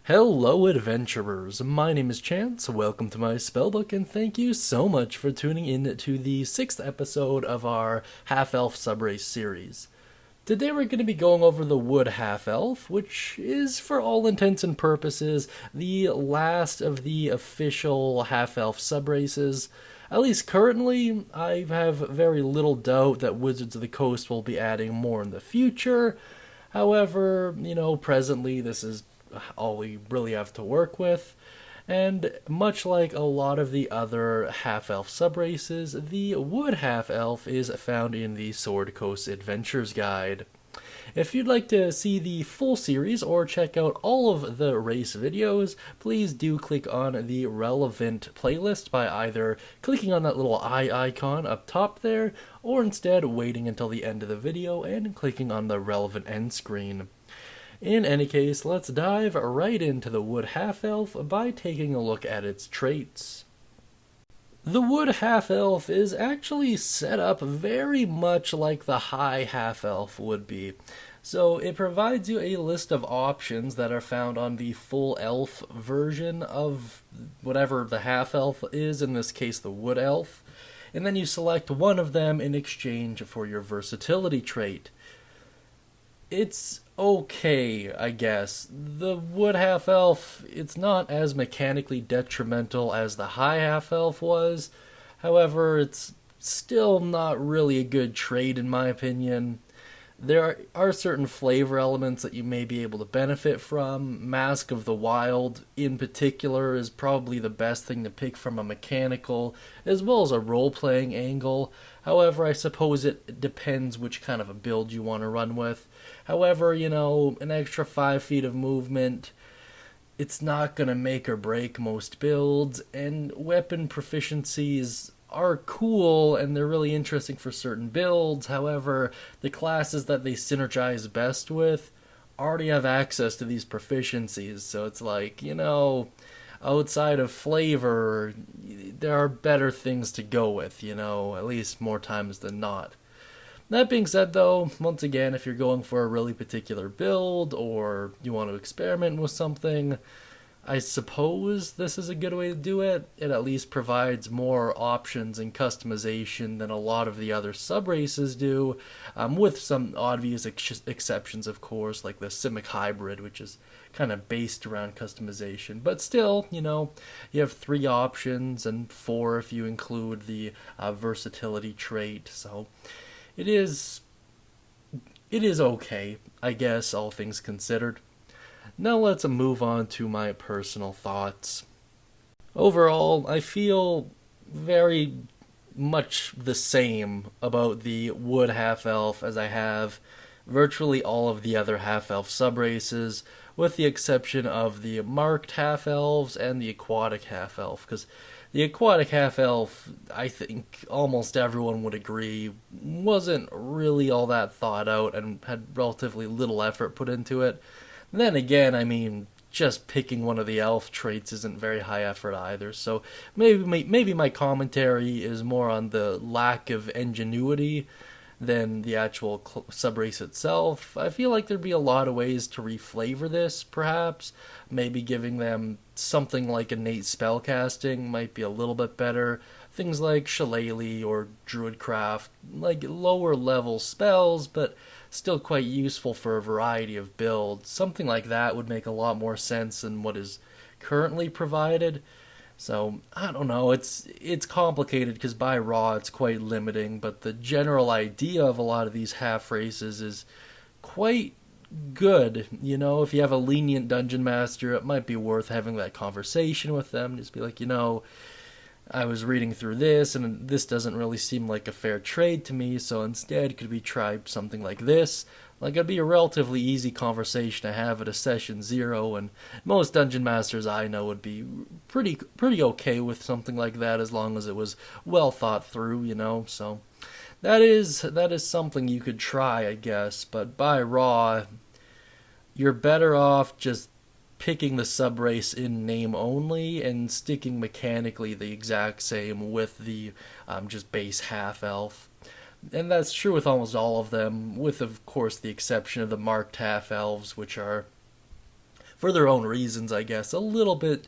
Hello, adventurers. My name is Chance. Welcome to my spellbook, and thank you so much for tuning in to the sixth episode of our half-elf subrace series. Today we're going to be going over the wood half-elf, which is, for all intents and purposes, the last of the official half-elf subraces. At least currently, I have very little doubt that Wizards of the Coast will be adding more in the future. However, presently this is all we really have to work with. And much like a lot of the other half-elf subraces, the wood half-elf is found in the Sword Coast Adventures Guide. If you'd like to see the full series or check out all of the race videos, please do click on the relevant playlist by either clicking on that little eye icon up top there, or instead waiting until the end of the video and clicking on the relevant end screen. In any case, let's dive right into the wood half-elf by taking a look at its traits. The wood half-elf is actually set up very much like the high half-elf would be. So it provides you a list of options that are found on the full elf version of whatever the half-elf is, in this case the wood elf, and then you select one of them in exchange for your versatility trait. It's okay, I guess. The wood half-elf, it's not as mechanically detrimental as the high half-elf was. However, it's still not really a good trade in my opinion. There are certain flavor elements that you may be able to benefit from. Mask of the Wild, in particular, is probably the best thing to pick from a mechanical as well as a role-playing angle. However, I suppose it depends which kind of a build you want to run with. However, an extra 5 feet of movement, it's not going to make or break most builds, and weapon proficiencies are cool and they're really interesting for certain builds. However, the classes that they synergize best with already have access to these proficiencies, so it's like, outside of flavor, there are better things to go with, at least more times than not. That being said, though, once again, if you're going for a really particular build or you want to experiment with something, I suppose this is a good way to do it. It at least provides more options and customization than a lot of the other sub-races do, with some obvious exceptions, of course, like the Simic Hybrid, which is kind of based around customization. But still, you have 3 options, and 4 if you include the versatility trait, so it is okay, I guess, all things considered. Now let's move on to my personal thoughts. Overall, I feel very much the same about the wood half-elf as I have virtually all of the other half-elf subraces, with the exception of the marked half-elves and the aquatic half-elf, because the aquatic half-elf, I think almost everyone would agree, wasn't really all that thought out and had relatively little effort put into it. Then again, just picking one of the elf traits isn't very high effort either, so maybe my commentary is more on the lack of ingenuity than the actual subrace itself. I feel like there'd be a lot of ways to reflavor this, perhaps. Maybe giving them something like innate spellcasting might be a little bit better. Things like Shillelagh or Druidcraft, like lower level spells, but still quite useful for a variety of builds. Something like that would make a lot more sense than what is currently provided. So, I don't know, it's complicated because by raw it's quite limiting, but the general idea of a lot of these half races is quite good. If you have a lenient dungeon master, it might be worth having that conversation with them. Just be like, I was reading through this, and this doesn't really seem like a fair trade to me, so instead, could we try something like this? Like, it'd be a relatively easy conversation to have at a session 0, and most dungeon masters I know would be pretty okay with something like that, as long as it was well thought through, so that is something you could try, I guess, but by raw, you're better off just picking the subrace in name only and sticking mechanically the exact same with the just base half-elf. And that's true with almost all of them, with, of course, the exception of the marked half-elves, which are for their own reasons, I guess, a little bit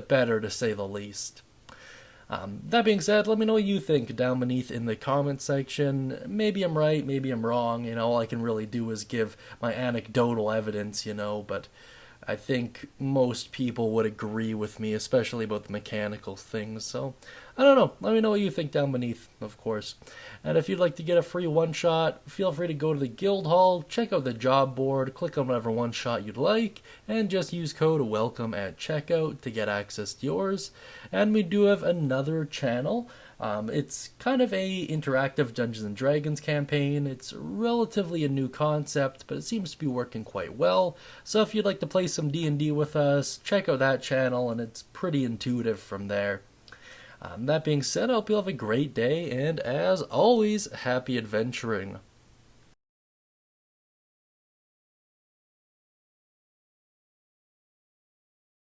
better to say the least. That being said, let me know what you think down beneath in the comment section. Maybe I'm right, maybe I'm wrong. All I can really do is give my anecdotal evidence, but I think most people would agree with me, especially about the mechanical things. So, I don't know. Let me know what you think down beneath, of course. And if you'd like to get a free one-shot, feel free to go to the guild hall, check out the job board, click on whatever one-shot you'd like, and just use code WELCOME at checkout to get access to yours. And we do have another channel. It's kind of a interactive Dungeons & Dragons campaign. It's relatively a new concept, but it seems to be working quite well. So if you'd like to play some D&D with us, check out that channel, and it's pretty intuitive from there. That being said, I hope you have a great day, and as always, happy adventuring.